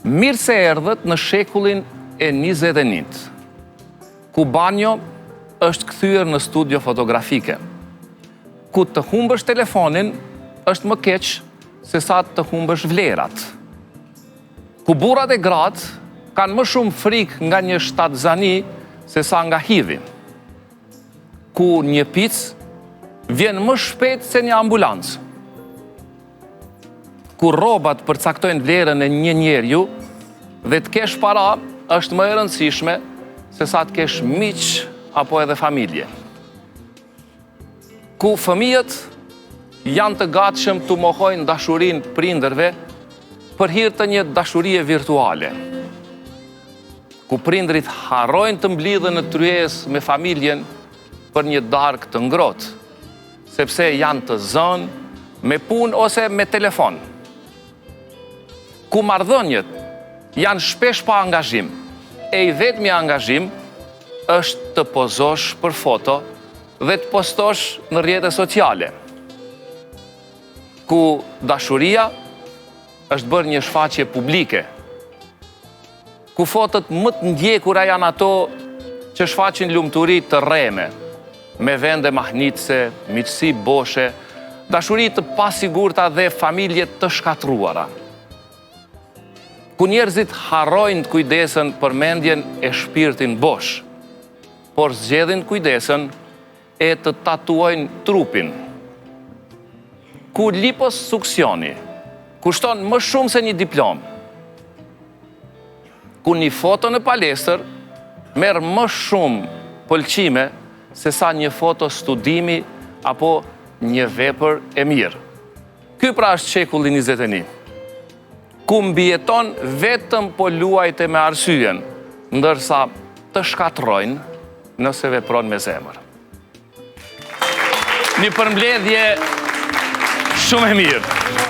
Mirë se erdhët në shekullin e 21, ku banjo është kthyer në studio fotografike, ku të humbësh telefonin është më keq se sa të humbësh vlerat, ku burrat e gratë kanë më shumë frikë nga një shtatzani se sa nga HIV-i, ku një picë vjen më shpejt se një ambulancë, ku rrobat përcaktojnë vlerën e një njeriu dhe të kesh para është më e rëndësishme se sa të kesh miq apo edhe familje. Ku fëmijët janë të gatshëm të mohojnë dashurinë prindërve për hir të një dashurie virtuale. Ku prindrit harrojnë të mblidhen në tryezë me familjen për një darkë të ngrohtë, sepse janë të zënë me punë ose me telefon. Ku marrëdhëniet janë shpesh pa angazhim, e i vetmi angazhim është të pozosh për foto dhe të postosh në rrjetet sociale. Ku dashuria është bërë një shfaqje publike, ku fotot më të ndjekura janë ato që shfaqin lumturi të rreme, me vende mahnitse, miqësi boshe, dashuri të pasigurta dhe familje të shkatruara. Ku njerëzit harrojnë të kujdesen për mendjen e shpirtin bosh, por zgjedhin kujdesen e të tatuojnë trupin. Ku liposuksioni kushton më shumë se një diplom. Ku një foto në palestër merr më shumë pëlqime se sa një foto studimi apo një vepër e mirë. Ky pra është shekulli 21. Ku mbijeton vetëm po luajte me arsyen, ndërsa të shkatrojnë nëse vepron me zemër. Një përmbledhje shumë e mirë.